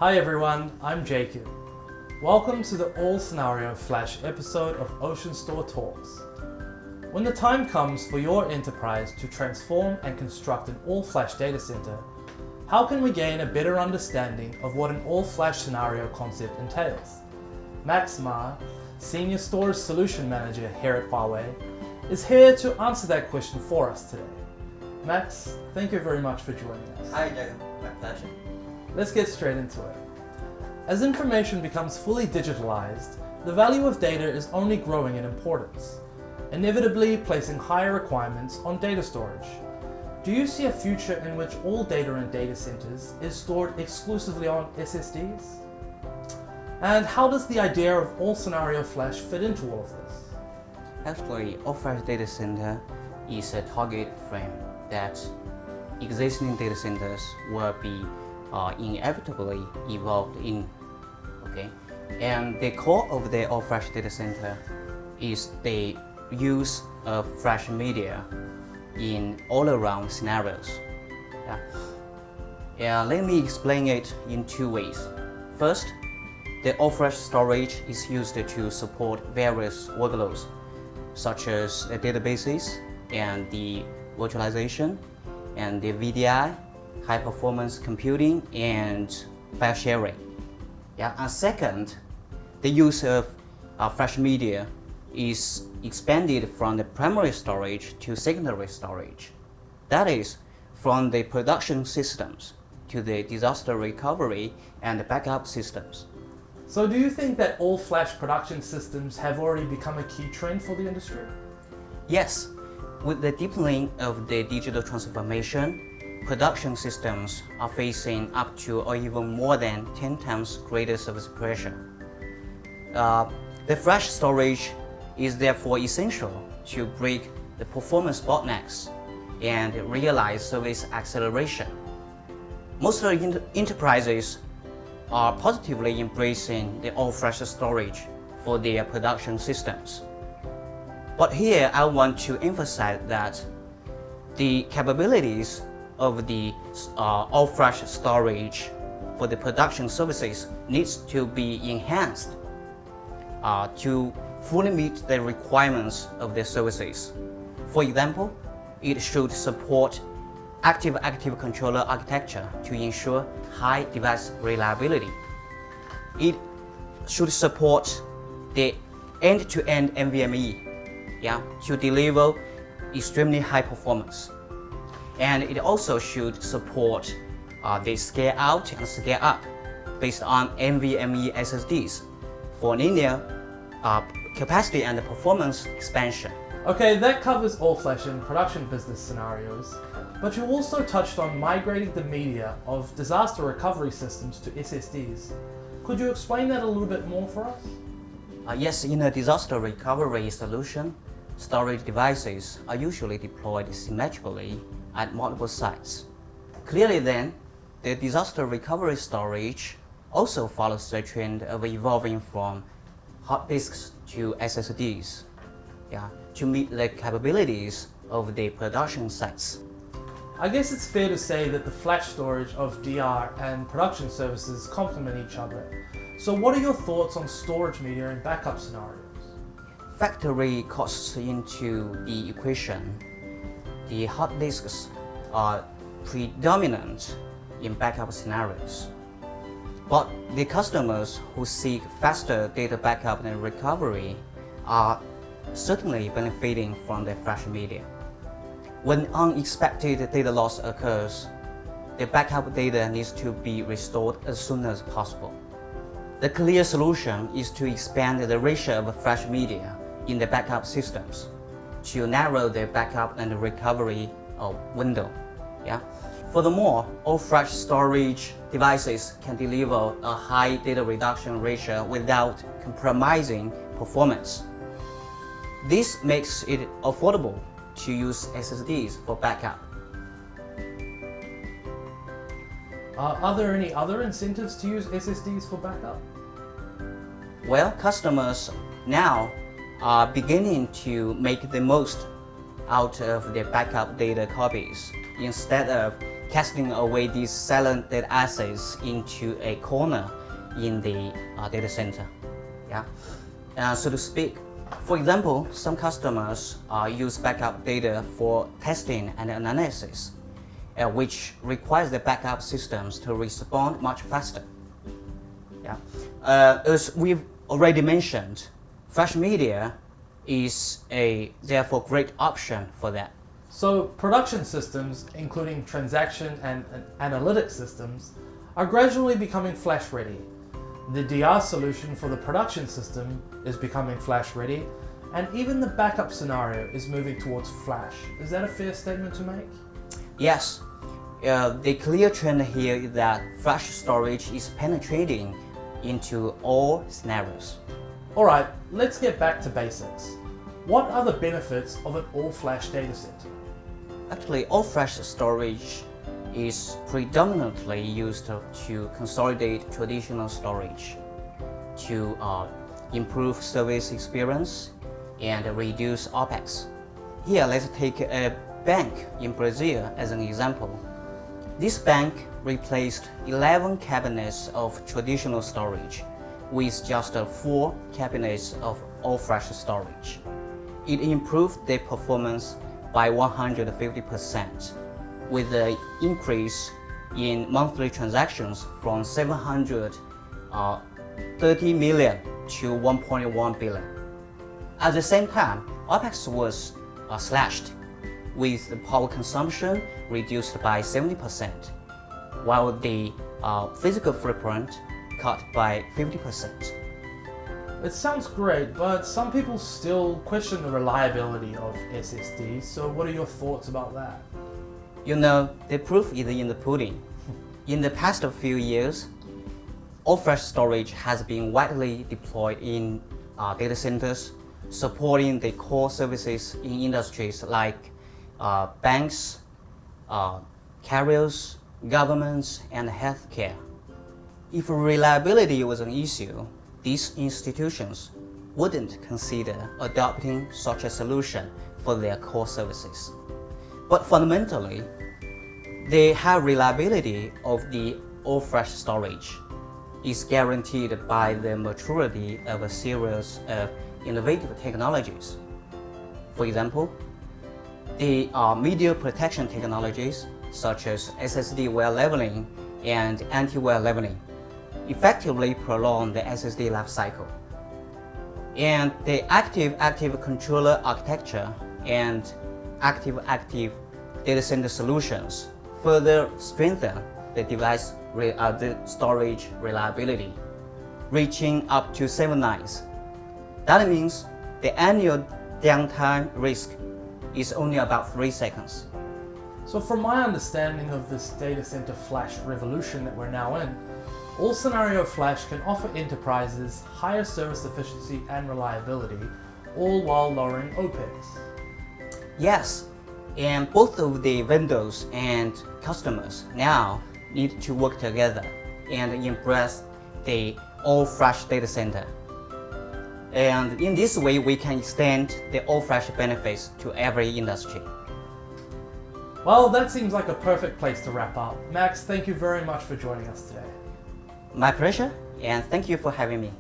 Hi everyone, I'm Jacob. Welcome to the All Flash episode of OceanStor Talks. When the time comes for your enterprise to transform and construct an all-flash data center, how can we gain a better understanding of what an all-flash scenario concept entails? Max Ma, Senior Storage Solution Manager here at Huawei, is here to answer that question for us today. Max, thank you very much for joining us. Hi Jacob, my pleasure. Let's get straight into it. As information becomes fully digitalized, the value of data is only growing in importance, inevitably placing higher requirements on data storage. Do you see a future in which all data in data centers is stored exclusively on SSDs? And how does the idea of all-scenario flash fit into all of this? Actually, all-flash data center is a target frame that existing data centers will be inevitably evolved in. Okay, and the core of the all-flash data center is the use of flash media in all-around scenarios. Let me explain it in two ways. First, the all-flash storage is used to support various workloads, such as the databases and the virtualization and the VDI, high-performance computing, and file sharing. And second, the use of flash media is expanded from the primary storage to secondary storage. That is, from the production systems to the disaster recovery and the backup systems. So do you think that all-flash production systems have already become a key trend for the industry? Yes, with the deepening of the digital transformation, production systems are facing up to or even more than 10 times greater service pressure. The flash storage is therefore essential to break the performance bottlenecks and realize service acceleration. Most of the enterprises are positively embracing the all-flash storage for their production systems. But here I want to emphasize that the capabilities of the all-flash storage for the production services needs to be enhanced to fully meet the requirements of the services. For example, it should support active-active controller architecture to ensure high device reliability. It should support the end-to-end NVMe to deliver extremely high performance. And it also should support the scale out and scale up based on NVMe SSDs for linear capacity and performance expansion. Okay, that covers all-flash in production business scenarios, but you also touched on migrating the media of disaster recovery systems to SSDs. Could you explain that a little bit more for us? Yes, in a disaster recovery solution, storage devices are usually deployed symmetrically at multiple sites. Clearly then, the disaster recovery storage also follows the trend of evolving from hard disks to SSDs to meet the capabilities of the production sites. I guess it's fair to say that the flash storage of DR and production services complement each other. So what are your thoughts on storage media in backup scenarios? Factory costs into the equation. The hard disks are predominant in backup scenarios. But the customers who seek faster data backup and recovery are certainly benefiting from the flash media. When unexpected data loss occurs, the backup data needs to be restored as soon as possible. The clear solution is to expand the ratio of flash media in the backup systems to narrow the backup and recovery window. Furthermore, all-flash storage devices can deliver a high data reduction ratio without compromising performance. This makes it affordable to use SSDs for backup. Are there any other incentives to use SSDs for backup? Well, customers now are beginning to make the most out of their backup data copies instead of casting away these silent data assets into a corner in the data center. Yeah, so to speak. For example, some customers use backup data for testing and analysis, which requires the backup systems to respond much faster. Yeah. As we've already mentioned, Flash Media is a therefore great option for that. So production systems, including transaction and analytic systems, are gradually becoming flash ready. The DR solution for the production system is becoming flash ready, and even the backup scenario is moving towards flash. Is that a fair statement to make? Yes. The clear trend here is that flash storage is penetrating into all scenarios. Alright, let's get back to basics. What are the benefits of an all-flash dataset? Actually, all-flash storage is predominantly used to consolidate traditional storage, to improve service experience and reduce OpEx. Here, let's take a bank in Brazil as an example. This bank replaced 11 cabinets of traditional storage with just 4 cabinets of all-flash storage. It improved the performance by 150%, with an increase in monthly transactions from 730 million to 1.1 billion. At the same time, OpEx was slashed, with the power consumption reduced by 70%, while the physical footprint cut by 50%. It sounds great, but some people still question the reliability of SSDs, so what are your thoughts about that? You know, the proof is in the pudding. In the past few years, all-flash storage has been widely deployed in data centers, supporting the core services in industries like banks, carriers, governments, and healthcare. If reliability was an issue, these institutions wouldn't consider adopting such a solution for their core services. But fundamentally, the high reliability of the all-flash storage is guaranteed by the maturity of a series of innovative technologies. For example, the media protection technologies such as SSD wear leveling and anti-wear leveling effectively prolong the SSD life cycle. And the active-active controller architecture and active-active data center solutions further strengthen the device the storage reliability, reaching up to 7 nines. That means the annual downtime risk is only about 3 seconds. So from my understanding of this data center flash revolution that we're now in, all-scenario flash can offer enterprises higher service efficiency and reliability, all while lowering OpEx. Yes, and both of the vendors and customers now need to work together and embrace the all-flash data center. And in this way, we can extend the all-flash benefits to every industry. Well, that seems like a perfect place to wrap up. Max, thank you very much for joining us today. My pleasure, and thank you for having me.